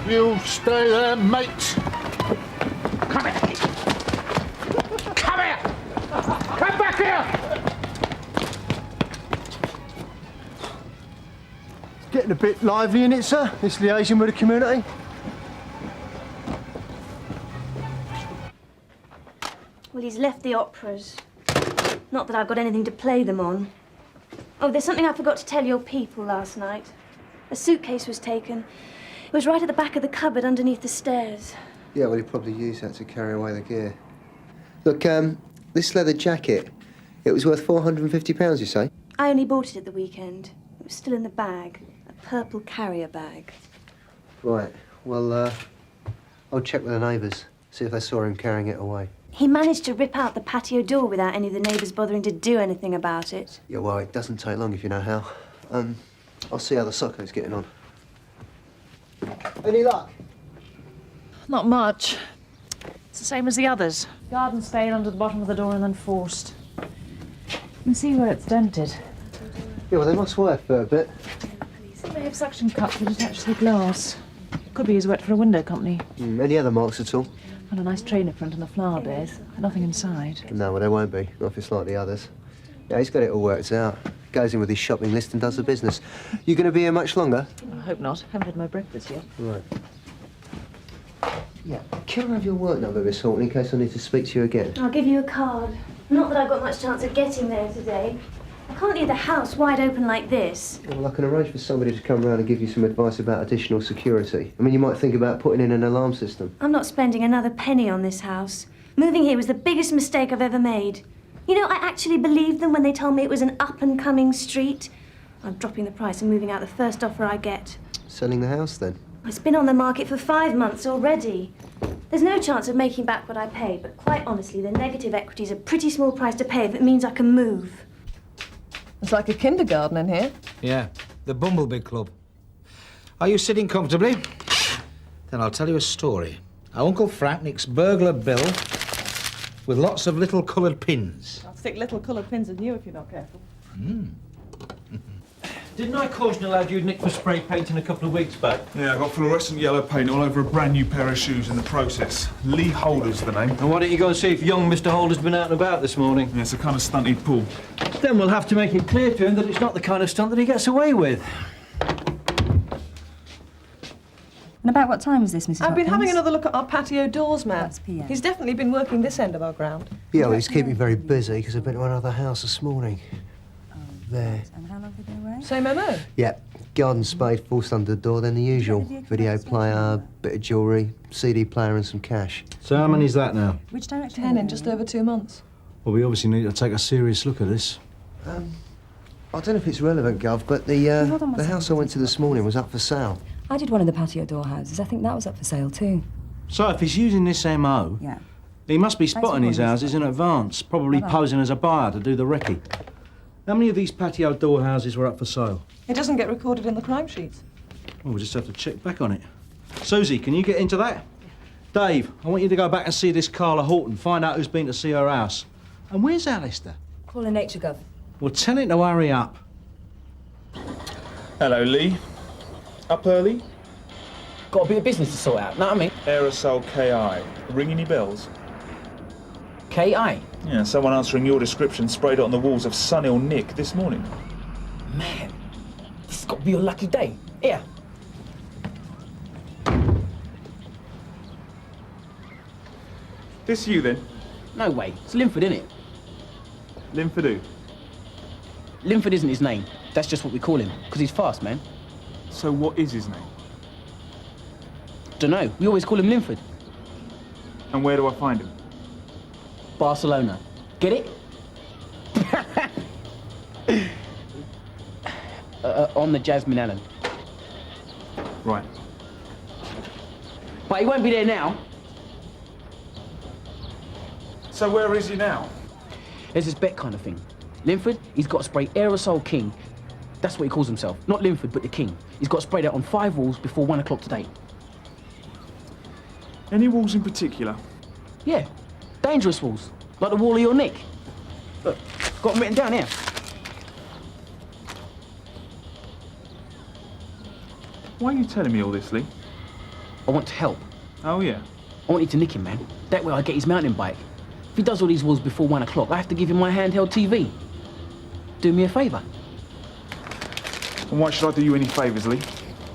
You stay there, mate. Come here! Come here! Come back here! It's getting a bit lively, isn't it, sir? This liaison with the community. Well, he's left the operas. Not that I've got anything to play them on. Oh, there's something I forgot to tell your people last night. A suitcase was taken. It was right at the back of the cupboard underneath the stairs. Yeah, well, he probably used that to carry away the gear. Look, this leather jacket, it was worth £450, you say? I only bought it at the weekend. It was still in the bag. A purple carrier bag. Right, well, I'll check with the neighbours, see if they saw him carrying it away. He managed to rip out the patio door without any of the neighbours bothering to do anything about it. Yeah, well, it doesn't take long if you know how. I'll see how the socko's getting on. Any luck? Not much. It's the same as the others. Garden spade under the bottom of the door and then forced. You can see where it's dented. Yeah, well, they must work for a bit. They may have suction cups that attach to the glass. Could be as wet for a window company. Any other marks at all? And a nice trainer front and the flower beds. Nothing inside. No, well, there won't be. Not if it's like the others. Yeah, he's got it all worked out. Goes in with his shopping list and does the business. You going to be here much longer? I hope not. Haven't had my breakfast yet. Right. Yeah, can I have your work number, Miss Horton, in case I need to speak to you again? I'll give you a card. Not that I've got much chance of getting there today. I can't leave the house wide open like this. Well, I can arrange for somebody to come round and give you some advice about additional security. I mean, you might think about putting in an alarm system. I'm not spending another penny on this house. Moving here was the biggest mistake I've ever made. You know, I actually believed them when they told me it was an up-and-coming street. I'm dropping the price and moving out the first offer I get. Selling the house, then? It's been on the market for 5 months already. There's no chance of making back what I paid, but quite honestly, the negative equity's a pretty small price to pay if it means I can move. It's like a kindergarten in here. Yeah, the Bumblebee Club. Are you sitting comfortably? Then I'll tell you a story. Our Uncle Frank nicks burglar bill with lots of little coloured pins. I'll stick little coloured pins in you if you're not careful. Didn't I caution a lad you'd nicked for spray painting a couple of weeks back? Yeah, I got fluorescent yellow paint all over a brand new pair of shoes in the process. Lee Holder's the name. And why don't you go and see if young Mr. Holder's been out and about this morning? Yeah, it's the kind of stunt he'd pull. Then we'll have to make it clear to him that it's not the kind of stunt that he gets away with. And about what time is this, Mrs. I've been Hopkins? having another look at our patio doors, ma'am. That's PM. He's definitely been working this end of our ground. Yeah, well, he's keeping very busy because I've been to another house this morning. There. And how long have you been away? Same MO. Yep. Garden spade, forced under the door, then the usual. Video player, bit of jewellery, CD player and some cash. So how many's that now? Which direction? 10 in just over 2 months. Well, we obviously need to take a serious look at this. I don't know if it's relevant, Gov, but the house I went to this morning was up for sale. I did one of the patio door houses. I think that was up for sale too. So if he's using this MO, Yeah. he must be spotting his houses in advance, probably posing as a buyer to do the recce. How many of these patio door houses were up for sale? It doesn't get recorded in the crime sheets. Well, we'll just have to check back on it. Suzi, can you get into that? Dave, I want you to go back and see this Carla Horton, find out who's been to see her house. And where's Alistair? Calling nature, Gov. Well, tell him to hurry up. Hello, Lee. Up early? Got a bit of business to sort out, know what I mean? Aerosol KI. Ring any bells? K.I.? Yeah, someone answering your description sprayed it on the walls of Sunhill Nick this morning. Man, this has got to be your lucky day. Here. This you, then? No way. It's Linford, innit? Linford who? Linford isn't his name. That's just what we call him, because he's fast, man. So what is his name? Dunno. We always call him Linford. And where do I find him? Barcelona. Get it? On the Jasmine Allen. Right. But he won't be there now. So where is he now? There's this bet kind of thing. Linford, he's got to spray Aerosol King. That's what he calls himself. Not Linford, but the King. He's got to spray that on 5 walls before 1 o'clock today. Any walls in particular? Yeah. Dangerous walls. Like the wall of your Nick. Look, got them written down here. Why are you telling me all this, Lee? I want to help. Oh, yeah? I want you to nick him, man. That way I get his mountain bike. If he does all these walls before 1 o'clock, I have to give him my handheld TV. Do me a favour. And why should I do you any favours, Lee?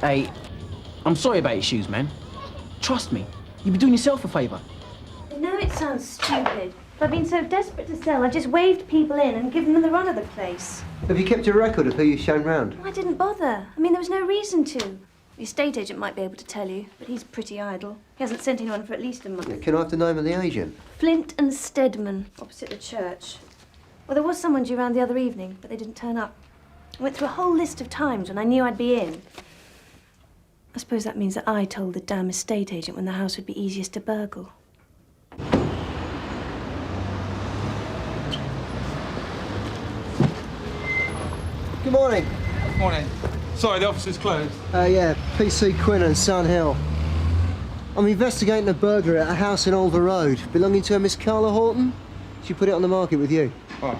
Hey, I'm sorry about your shoes, man. Trust me, you'd be doing yourself a favour. I know it sounds stupid, but I've been so desperate to sell, I've just waved people in and given them the run of the place. Have you kept a record of who you've shown round? I didn't bother. I mean, there was no reason to. The estate agent might be able to tell you, but he's pretty idle. He hasn't sent anyone for at least a month. Can I have the name of the agent? Flint and Stedman, opposite the church. Well, there was someone due round the other evening, but they didn't turn up. I went through a whole list of times when I knew I'd be in. I suppose that means that I told the damn estate agent when the house would be easiest to burgle. Good morning. Morning. Sorry, the office is closed. Yeah, P.C. Quinnan, Sun Hill. I'm investigating a burglary at a house in Olver Road, belonging to a Miss Carla Horton. She put it on the market with you. Oh.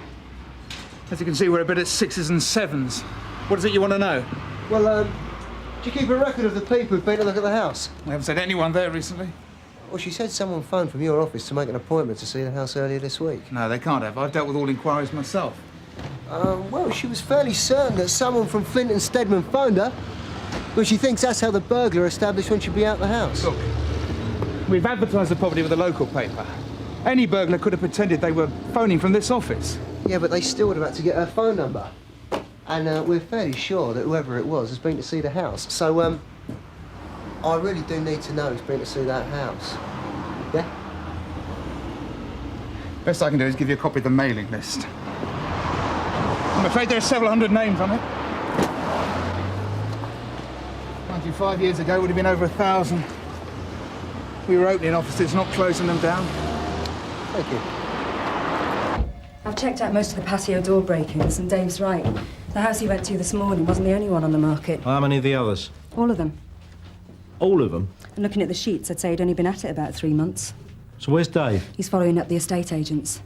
As you can see, we're a bit at 6s and 7s. What is it you want to know? Well, do you keep a record of the people who've been to look at the house? We haven't seen anyone there recently. Well, she said someone phoned from your office to make an appointment to see the house earlier this week. No, they can't have. I've dealt with all inquiries myself. Well, she was fairly certain that someone from Flint and Stedman phoned her. Well, she thinks that's how the burglar established when she'd be out the house. Look, we've advertised the property with a local paper. Any burglar could have pretended they were phoning from this office. Yeah, but they still would have had to get her phone number. And we're fairly sure that whoever it was has been to see the house. So, I really do need to know who's been to see that house. Yeah? Best I can do is give you a copy of the mailing list. I'm afraid there are several hundred names on it. 95 years ago would have been over 1,000. We were opening offices, not closing them down. Thank you. I've checked out most of the patio door break-ins, and Dave's right. The house he went to this morning wasn't the only one on the market. How many of the others? All of them. All of them? And looking at the sheets, I'd say he'd only been at it about 3 months. So where's Dave? He's following up the estate agents.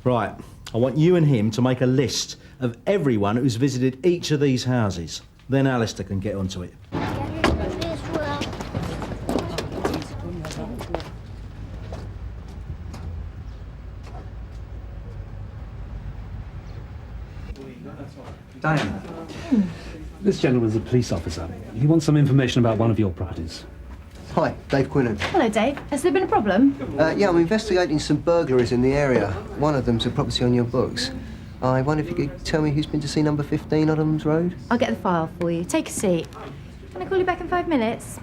Right. I want you and him to make a list of everyone who's visited each of these houses. Then Alistair can get onto it. Diane, this gentleman's a police officer. He wants some information about one of your properties. Hi, Dave Quinnan. Hello, Dave. Has there been a problem? Yeah, I'm investigating some burglaries in the area. One of them's a property on your books. I wonder if you could tell me who's been to see number 15 Odhams Road? I'll get the file for you. Take a seat. Can I call you back in 5 minutes?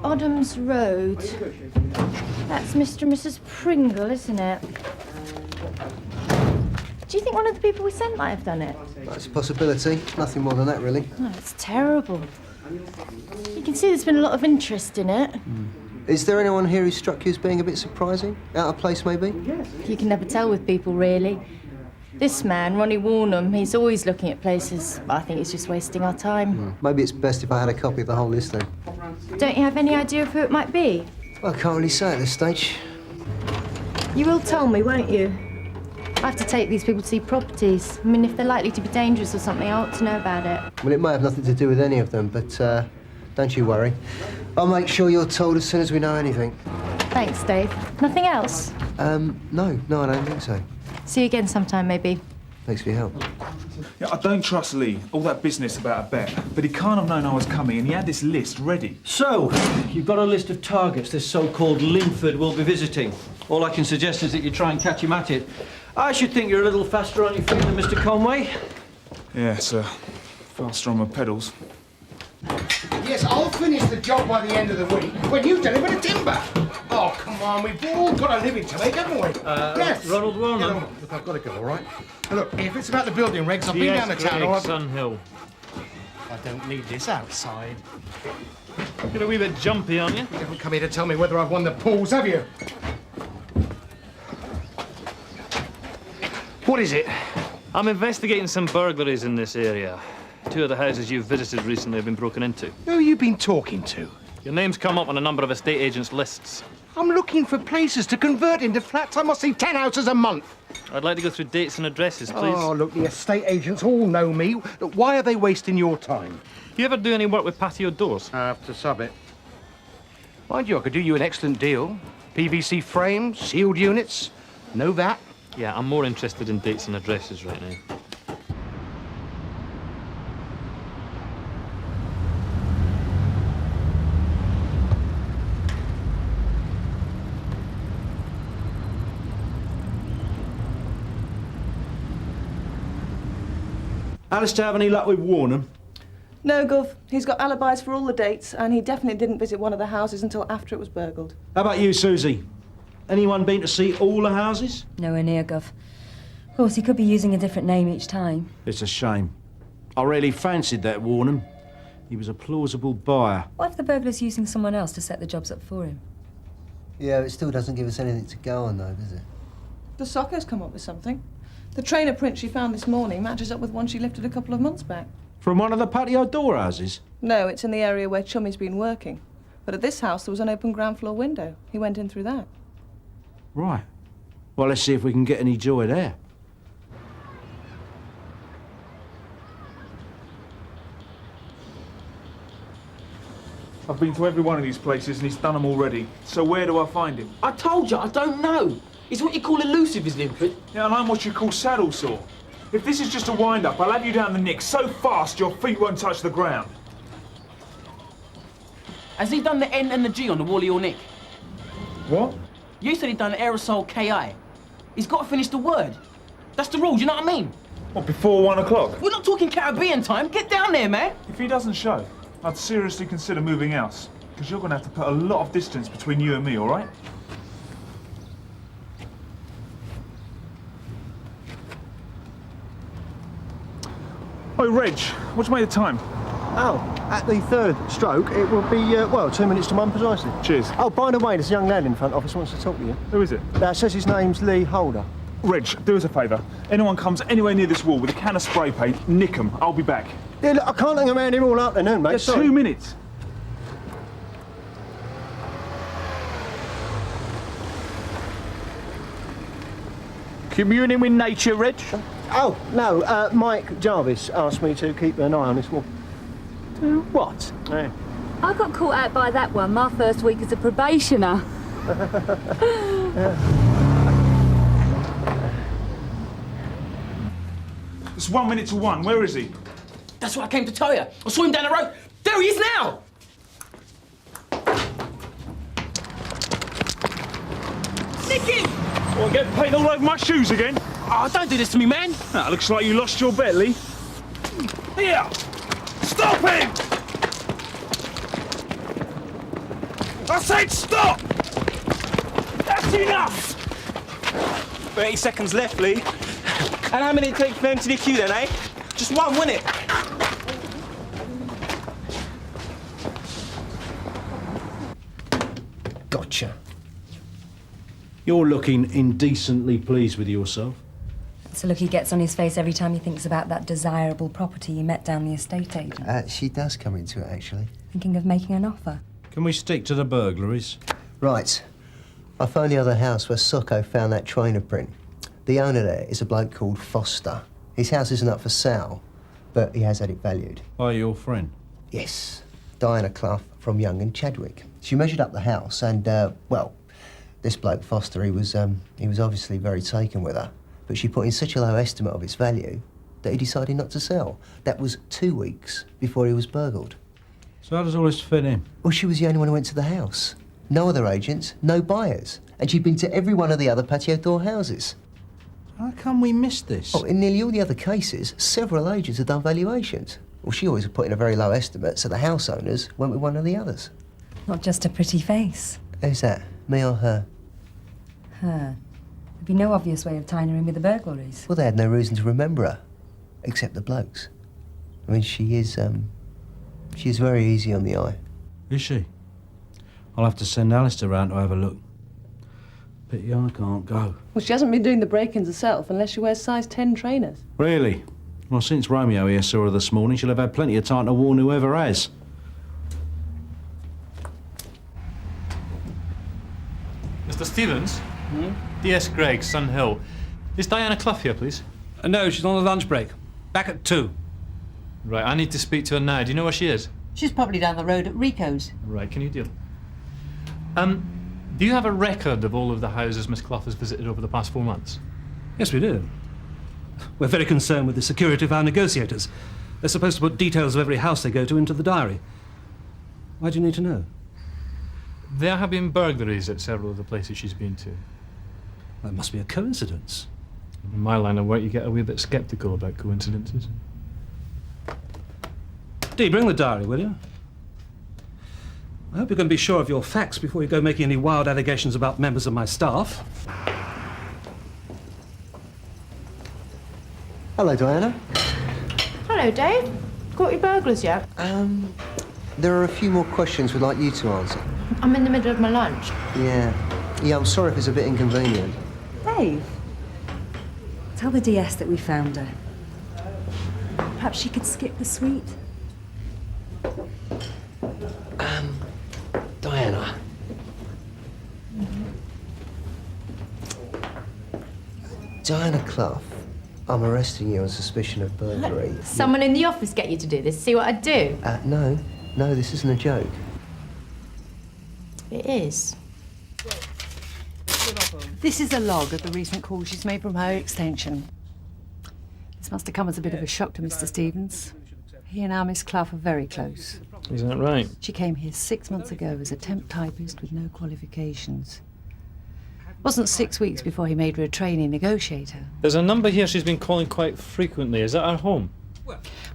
Odhams Road. That's Mr. and Mrs. Pringle, isn't it? Do you think one of the people we sent might have done it? That's a possibility. Nothing more than that, really. Oh, it's terrible. You can see there's been a lot of interest in it. Is there anyone here who struck you as being a bit surprising? Out of place, maybe? You can never tell with people, really. This man, Ronnie Warnham, he's always looking at places. I think he's just wasting our time. Maybe it's best if I had a copy of the whole list, then. Don't you have any idea of who it might be? Well, I can't really say at this stage. You will tell me, won't you? I have to take these people to see properties. I mean, if they're likely to be dangerous or something, I ought to know about it. Well, it may have nothing to do with any of them, but don't you worry. I'll make sure you're told as soon as we know anything. Thanks, Dave. Nothing else? No, I don't think so. See you again sometime, maybe. Thanks for your help. Yeah, I don't trust Lee. All that business about a bet. But he can't have known I was coming, and he had this list ready. So, you've got a list of targets this so-called Linford will be visiting. All I can suggest is that you try and catch him at it. I should think you're a little faster on your feet than Mr. Conway. Yeah, sir. Faster on my pedals. Yes, I'll finish the job by the end of the week when you deliver the timber. Oh, come on, we've all got a living to make, haven't we? Yes. Ronald Warnham. Look, I've got to go, all right? Now, look, if it's about the building regs, I've been down the town. All Sun Hill. I don't need this outside. Get a wee bit jumpy on you. You haven't come here to tell me whether I've won the pools, have you? What is it? I'm investigating some burglaries in this area. 2 of the houses you've visited recently have been broken into. Who have you been talking to? Your name's come up on a number of estate agents' lists. I'm looking for places to convert into flats. I must see 10 houses a month. I'd like to go through dates and addresses, please. Oh, look, the estate agents all know me. Look, why are they wasting your time? You ever do any work with patio doors? I have to sub it. Mind you, I could do you an excellent deal. PVC frames, sealed units, no VAT. Yeah, I'm more interested in dates and addresses right now. Alistair have any luck with Warnham? No, Gov. He's got alibis for all the dates, and he definitely didn't visit one of the houses until after it was burgled. How about you, Suzi? Anyone been to see all the houses? Nowhere near, Gov. Of course, he could be using a different name each time. It's a shame. I really fancied that Warnham. He was a plausible buyer. What if the burglar's using someone else to set the jobs up for him? Yeah, it still doesn't give us anything to go on, though, does it? The Socco's come up with something. The trainer print she found this morning matches up with one she lifted a couple of months back. From one of the patio door houses? No, it's in the area where Chummy's been working. But at this house, there was an open ground floor window. He went in through that. Right. Well, let's see if we can get any joy there. I've been to every one of these places and he's done them already. So where do I find him? I told you, I don't know. He's what you call elusive, is Linford. Yeah, and I'm what you call saddle sore. If this is just a wind-up, I'll have you down the nick so fast your feet won't touch the ground. Has he done the N and the G on the wall of your neck? What? You said he'd done aerosol KI. He's got to finish the word. That's the rule, do you know what I mean? What, before 1 o'clock? We're not talking Caribbean time. Get down there, man. If he doesn't show, I'd seriously consider moving house. Because you're going to have to put a lot of distance between you and me, all right? Oh, Reg, what's you made of time? Oh, at the third stroke, it will be, well, 2 minutes to 1 precisely. Cheers. Oh, by the way, there's a young lad in front office wants to talk to you. Who is it? Says his name's Lee Holder. Reg, do us a favour. Anyone comes anywhere near this wall with a can of spray paint, nick 'em. I'll be back. Yeah, look, I can't hang around here all afternoon, mate. Just 2 minutes. Communing with nature, Reg? Oh, no, Mike Jarvis asked me to keep an eye on this wall. Do what? Yeah. I got caught out by that one my first week as a probationer. It's 1 minute to 1. Where is he? That's what I came to tell you. I saw him down the road. There he is now! Nick him! Well, get paint all over my shoes again? Oh, don't do this to me, man. That looks like you lost your bet, Lee. Here! Stop him! I said stop! That's enough! 30 seconds left, Lee. And how many did it take for them to the queue then, eh? Just one, wasn't it? Gotcha. You're looking indecently pleased with yourself. It's a look he gets on his face every time he thinks about that desirable property he met down the estate agent. She does come into it, actually. Thinking of making an offer. Can we stick to the burglaries? Right. I found the other house where Socco found that trainer print. The owner there is a bloke called Foster. His house isn't up for sale, but he has had it valued. By your friend? Yes. Diana Clough from Young and Chadwick. She measured up the house and, well, this bloke Foster, he was obviously very taken with her. But she put in such a low estimate of its value that he decided not to sell. That was 2 weeks before he was burgled. So how does all this fit in? Well, she was the only one who went to the house. No other agents, no buyers. And she'd been to every one of the other patio door houses. How come we missed this? Oh, in nearly all the other cases, several agents had done valuations. Well, she always put in a very low estimate, so the house owners went with one of the others. Not just a pretty face. Who's that, me or her? Her. There'd be no obvious way of tying her in with the burglaries. Well, they had no reason to remember her, except the blokes. I mean, she is very easy on the eye. Is she? I'll have to send Alistair round to have a look. Pity I can't go. Well, she hasn't been doing the break-ins herself unless she wears size 10 trainers. Really? Well, since Romeo here saw her this morning, she'll have had plenty of time to warn whoever has. Mr. Stevens? DS Greig, Sun Hill. Is Diana Clough here, please? No, she's on a lunch break. Back at 2. Right, I need to speak to her now. Do you know where she is? She's probably down the road at Rico's. Right, can you deal? Do you have a record of all of the houses Miss Clough has visited over the past 4 months? Yes, we do. We're very concerned with the security of our negotiators. They're supposed to put details of every house they go to into the diary. Why do you need to know? There have been burglaries at several of the places she's been to. That must be a coincidence. In my line of work, you get a wee bit sceptical about coincidences. Dee, bring the diary, will you? I hope you can be sure of your facts before you go making any wild allegations about members of my staff. Hello, Diana. Hello, Dave. Caught your burglars yet? There are a few more questions we'd like you to answer. I'm in the middle of my lunch. Yeah, I'm sorry if it's a bit inconvenient. Dave, tell the DS that we found her. Perhaps she could skip the suite. Diana. Diana Clough, I'm arresting you on suspicion of burglary. Someone in the office get you to do this? See what I do? No, this isn't a joke. It is. This is a log of the recent calls she's made from her extension. This must have come as a bit of a shock to Mr. Stevens. He and our Miss Clough are very close. Is that right? She came here 6 months ago as a temp typist with no qualifications. Wasn't 6 weeks before he made her a trainee negotiator. There's a number here she's been calling quite frequently. Is that her home?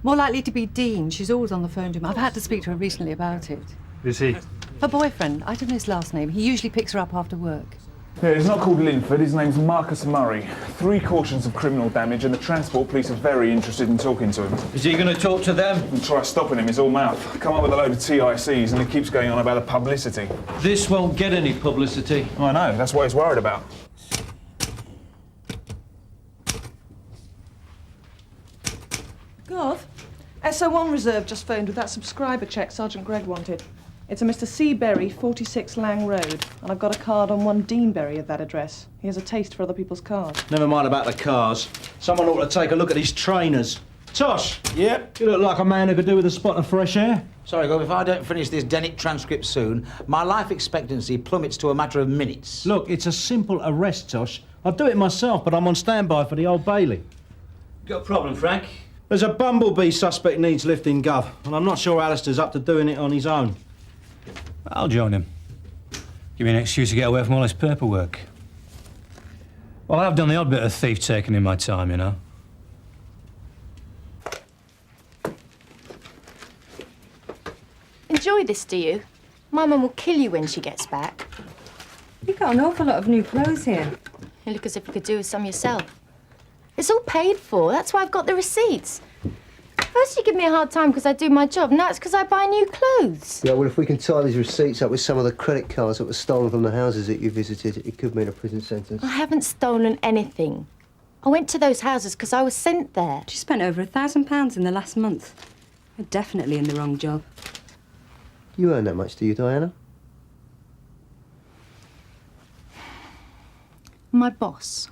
More likely to be Dean. She's always on the phone to him. I've had to speak to her recently about it. Who's he? Her boyfriend. I don't know his last name. He usually picks her up after work. Yeah, he's not called Linford, his name's Marcus Murray. 3 cautions of criminal damage and the transport police are very interested in talking to him. Is he going to talk to them? And try stopping him, he's all mouth. Come up with a load of TICs and he keeps going on about the publicity. This won't get any publicity. I know, that's what he's worried about. Gov, SO1 Reserve just phoned with that subscriber check Sergeant Greig wanted. It's a Mr. C. Berry, 46 Lang Road, and I've got a card on one Dean Berry at that address. He has a taste for other people's cars. Never mind about the cars. Someone ought to take a look at his trainers. Tosh! Yep? You look like a man who could do with a spot of fresh air. Sorry, Gov, if I don't finish this Denick transcript soon, my life expectancy plummets to a matter of minutes. Look, it's a simple arrest, Tosh. I'd do it myself, but I'm on standby for the Old Bailey. Got a problem, Frank? There's a bumblebee suspect needs lifting, Gov, and I'm not sure Alistair's up to doing it on his own. I'll join him. Give me an excuse to get away from all this paperwork. Well, I've done the odd bit of thief-taking in my time, you know. Enjoy this, do you? My mum will kill you when she gets back. You've got an awful lot of new clothes here. You look as if you could do with some yourself. It's all paid for. That's why I've got the receipts. First you give me a hard time because I do my job. Now it's because I buy new clothes. Yeah, well, if we can tie these receipts up with some of the credit cards that were stolen from the houses that you visited, it could mean a prison sentence. I haven't stolen anything. I went to those houses because I was sent there. She spent over £1,000 in the last month. You're definitely in the wrong job. You earn that much, do you, Diana? My boss,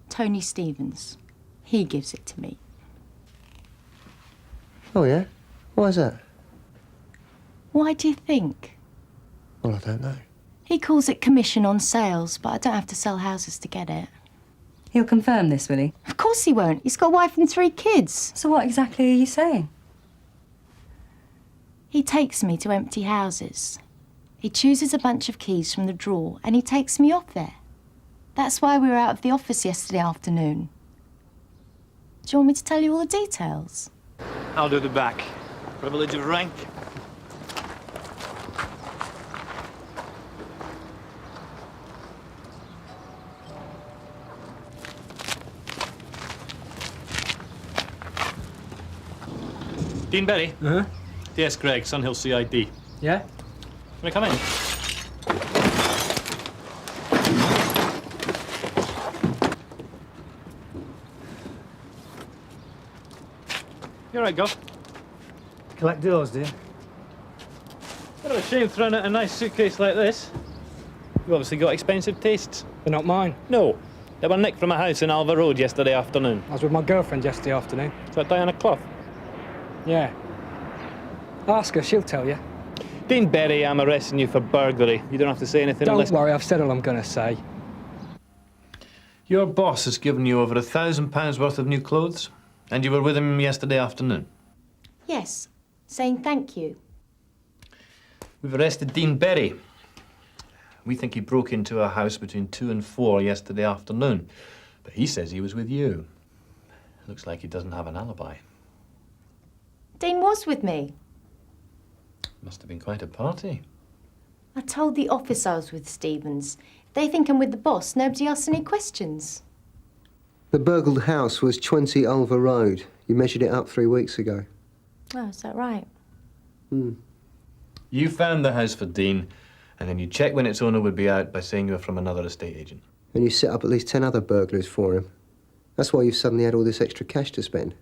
Tony Stevens, he gives it to me. Oh, yeah? Why is that? Why do you think? Well, I don't know. He calls it commission on sales, but I don't have to sell houses to get it. He'll confirm this, will he? Of course he won't. He's got a wife and 3 kids. So what exactly are you saying? He takes me to empty houses. He chooses a bunch of keys from the drawer and he takes me off there. That's why we were out of the office yesterday afternoon. Do you want me to tell you all the details? I'll do the back. Privilege of rank. Dean Berry? Uh-huh. DS Greig, Sunhill CID. Yeah? Can I come in? You all right, Gov? Collect doors, do you? Bit of a shame throwing out a nice suitcase like this. You've obviously got expensive tastes. They're not mine. No. They were nicked from a house in Alva Road yesterday afternoon. I was with my girlfriend yesterday afternoon. Is that Diana Clough? Yeah. Ask her, she'll tell you. Dean Berry, I'm arresting you for burglary. You don't have to say anything Don't worry, I've said all I'm going to say. Your boss has given you over £1,000 worth of new clothes, and you were with him yesterday afternoon. Yes, saying thank you. We've arrested Dean Berry. We think he broke into a house between 2 and 4 yesterday afternoon, but he says he was with you. Looks like he doesn't have an alibi. Dean was with me. Must have been quite a party. I told the office I was with Stevens. If they think I'm with the boss, nobody asks any questions. The burgled house was 20 Ulver Road. You measured it up 3 weeks ago. Oh, is that right? You found the house for Dean, and then you checked when its owner would be out by saying you were from another estate agent. And you set up at least 10 other burglaries for him. That's why you've suddenly had all this extra cash to spend.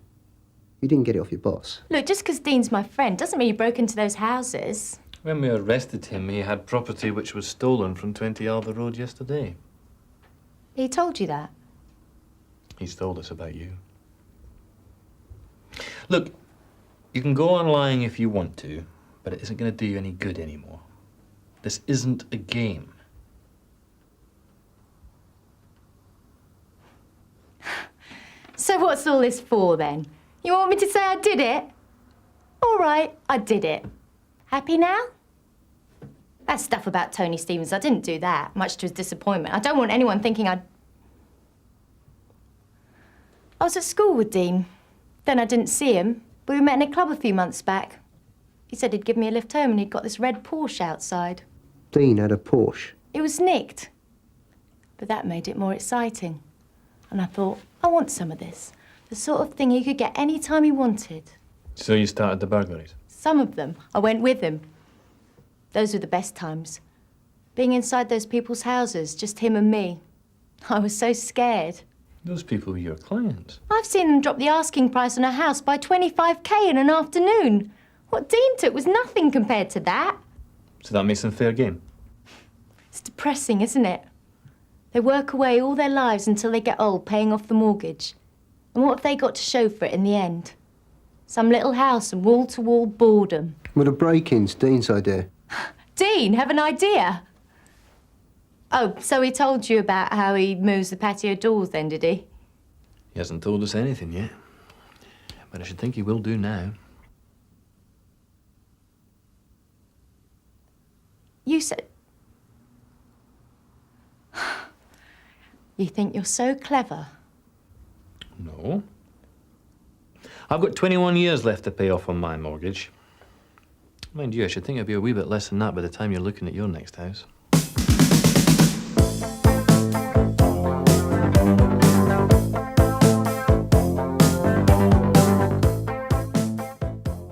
You didn't get it off your boss. Look, just because Dean's my friend doesn't mean he broke into those houses. When we arrested him, he had property which was stolen from 20 Alva Road yesterday. He told you that? He's told us about you. Look, you can go on lying if you want to, but it isn't going to do you any good anymore. This isn't a game. So what's all this for, then? You want me to say I did it? All right, I did it. Happy now? That stuff about Tony Stevens, I didn't do that, much to his disappointment. I don't want anyone thinking I was at school with Dean. Then I didn't see him, but we met in a club a few months back. He said he'd give me a lift home and he'd got this red Porsche outside. Dean had a Porsche. It was nicked. But that made it more exciting. And I thought, I want some of this. The sort of thing he could get any time he wanted. So you started the burglaries? Some of them. I went with him. Those were the best times. Being inside those people's houses, just him and me. I was so scared. Those people were your clients. I've seen them drop the asking price on a house by 25k in an afternoon. What Dean took was nothing compared to that. So that makes them fair game? It's depressing, isn't it? They work away all their lives until they get old, paying off the mortgage. And what have they got to show for it in the end? Some little house and wall-to-wall boredom. Well, the break-in's Dean's idea. Dean, have an idea? Oh, so he told you about how he moves the patio doors then, did he? He hasn't told us anything yet. But I should think he will do now. You said... You think you're so clever? No. I've got 21 years left to pay off on my mortgage. Mind you, I should think it'd be a wee bit less than that by the time you're looking at your next house.